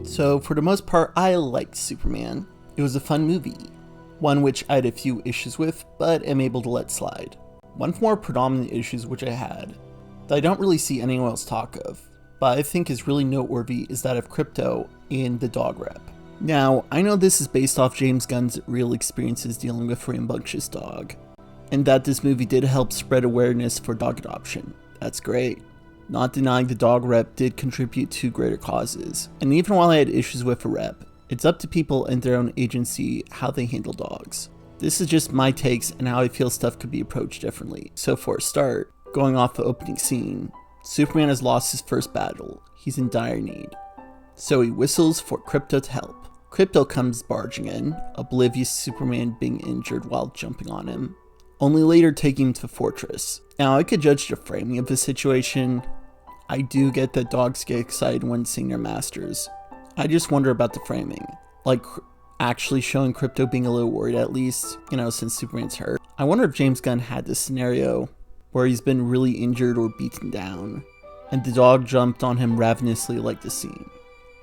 So for the most part, I liked Superman. It was a fun movie, one which I had a few issues with, but am able to let slide. One of the more predominant issues which I had, that I don't really see anyone else talk of, but I think is really noteworthy, is that of Krypto in the dog rep. Now, I know this is based off James Gunn's real experiences dealing with a rambunctious dog, and that this movie did help spread awareness for dog adoption. That's great. Not denying the dog rep did contribute to greater causes, and even while I had issues with a rep, it's up to people and their own agency how they handle dogs. This is just my takes and how I feel stuff could be approached differently. So for a start, going off the opening scene, Superman has lost his first battle. He's in dire need. So he whistles for Krypto to help. Krypto comes barging in, oblivious to Superman being injured while jumping on him, only later taking him to the fortress. Now, I could judge the framing of the situation. I do get that dogs get excited when seeing their masters. I just wonder about the framing. Like, actually showing Krypto being a little worried at least, since Superman's hurt. I wonder if James Gunn had this scenario where he's been really injured or beaten down, and the dog jumped on him ravenously like the scene.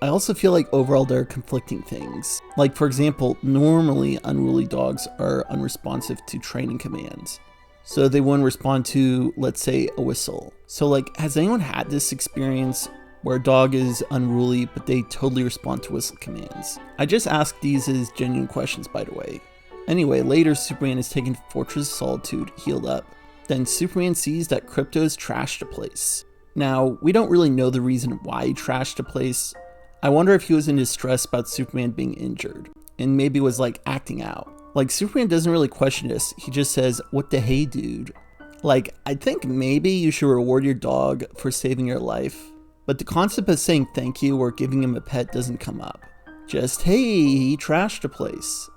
I also feel like overall there are conflicting things. Like, for example, normally unruly dogs are unresponsive to training commands, so they wouldn't respond to, let's say, a whistle. So like, has anyone had this experience where a dog is unruly but they totally respond to whistle commands? I just asked these as genuine questions, by the way. Anyway, later Superman is taken to Fortress of Solitude, healed up. Then Superman sees that Krypto has trashed the place. Now, we don't really know the reason why he trashed the place. I wonder if he was in distress about Superman being injured, and maybe was like acting out. Like, Superman doesn't really question this, he just says, "What the hey dude?" Like, I think maybe you should reward your dog for saving your life, but the concept of saying thank you or giving him a pet doesn't come up. Just, hey, he trashed the place.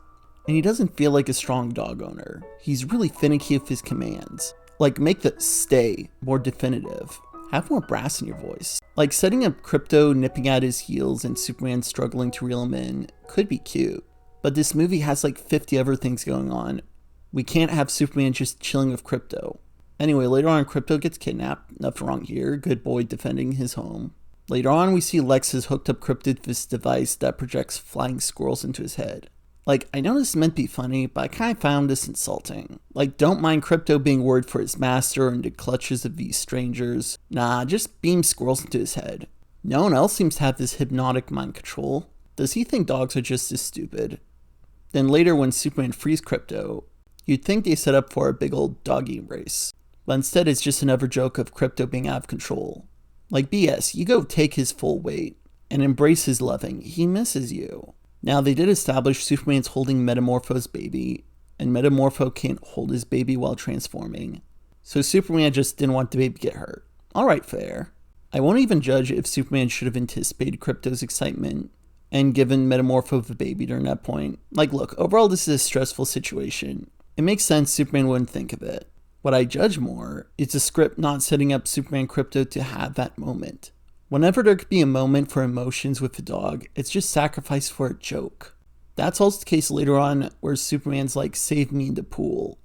And he doesn't feel like a strong dog owner. He's really finicky with his commands. Like, make the stay more definitive. Have more brass in your voice. Like, setting up Krypto nipping at his heels and Superman struggling to reel him in could be cute. But this movie has like 50 other things going on. We can't have Superman just chilling with Krypto. Anyway, later on, Krypto gets kidnapped. Nothing wrong here. Good boy defending his home. Later on, we see Lex has hooked up Krypto to this device that projects flying squirrels into his head. Like, I know this is meant to be funny, but I kind of found this insulting. Like, don't mind Krypto being worried for his master or in the clutches of these strangers. Nah, just beam squirrels into his head. No one else seems to have this hypnotic mind control. Does he think dogs are just as stupid? Then later, when Superman frees Krypto, you'd think they set up for a big old doggy embrace. But instead, it's just another joke of Krypto being out of control. Like, BS, you go take his full weight and embrace his loving. He misses you. Now, they did establish Superman's holding Metamorpho's baby, and Metamorpho can't hold his baby while transforming. So Superman just didn't want the baby to get hurt. Alright, fair. I won't even judge if Superman should have anticipated Krypto's excitement and given Metamorpho the baby during that point. Like, look, overall this is a stressful situation. It makes sense Superman wouldn't think of it. What I judge more is the script not setting up Superman Krypto to have that moment. Whenever there could be a moment for emotions with the dog, it's just sacrificed for a joke. That's also the case later on where Superman's like, "Save me in the pool."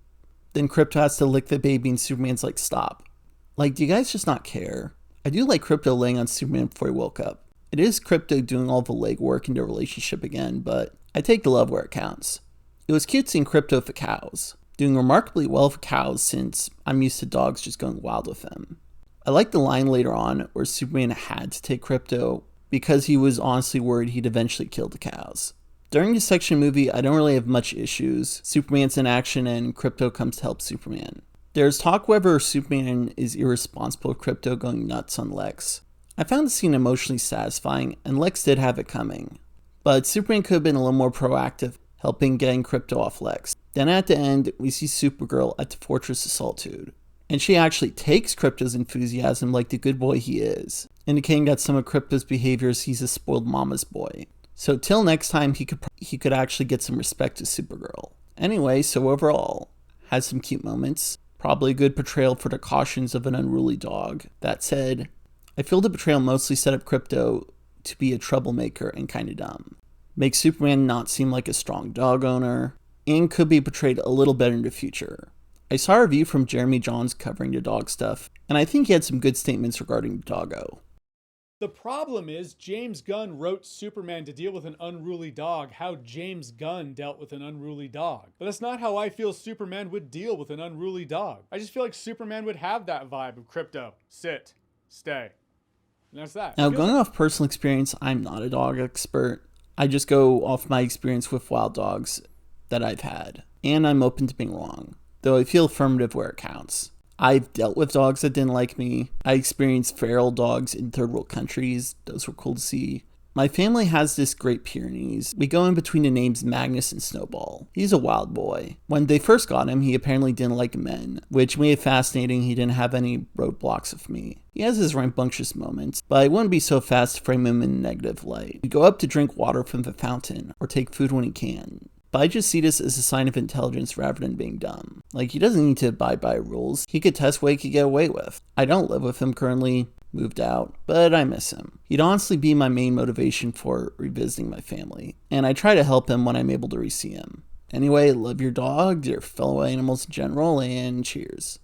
Then Krypto has to lick the baby and Superman's like, "Stop." Like, do you guys just not care? I do like Krypto laying on Superman before he woke up. It is Krypto doing all the legwork in their relationship again, but I take the love where it counts. It was cute seeing Krypto with the cows, doing remarkably well for cows since I'm used to dogs just going wild with them. I like the line later on where Superman had to take Krypto because he was honestly worried he'd eventually kill the cows. During this section of the movie, I don't really have much issues. Superman's in action and Krypto comes to help Superman. There's talk whether Superman is irresponsible with Krypto going nuts on Lex. I found the scene emotionally satisfying, and Lex did have it coming. But Superman could have been a little more proactive, helping getting Krypto off Lex. Then at the end, we see Supergirl at the Fortress of Solitude. And she actually takes Krypto's enthusiasm like the good boy he is, indicating that some of Krypto's behaviors he's a spoiled mama's boy. So till next time, he could actually get some respect to Supergirl. Anyway, so overall, has some cute moments. Probably a good portrayal for the cautions of an unruly dog. That said, I feel the portrayal mostly set up Krypto to be a troublemaker and kinda dumb. Makes Superman not seem like a strong dog owner, and could be portrayed a little better in the future. I saw a review from Jeremy Johns covering the dog stuff, and I think he had some good statements regarding Doggo. The problem is James Gunn wrote Superman to deal with an unruly dog how James Gunn dealt with an unruly dog. But that's not how I feel Superman would deal with an unruly dog. I just feel like Superman would have that vibe of Krypto, sit, stay. And that's that. Now, going off personal experience, I'm not a dog expert. I just go off my experience with wild dogs that I've had. And I'm open to being wrong, though I feel affirmative where it counts. I've dealt with dogs that didn't like me. I experienced feral dogs in third world countries. Those were cool to see. My family has this Great Pyrenees. We go in between the names Magnus and Snowball. He's a wild boy. When they first got him, he apparently didn't like men, which made it fascinating he didn't have any roadblocks with me. He has his rambunctious moments, but I wouldn't be so fast to frame him in a negative light. We go up to drink water from the fountain, or take food when he can. But I just see this as a sign of intelligence rather than being dumb. Like, he doesn't need to abide by rules. He could test what he could get away with. I don't live with him currently, moved out, but I miss him. He'd honestly be my main motivation for revisiting my family, and I try to help him when I'm able to re-see him. Anyway, love your dogs, your fellow animals in general, and cheers.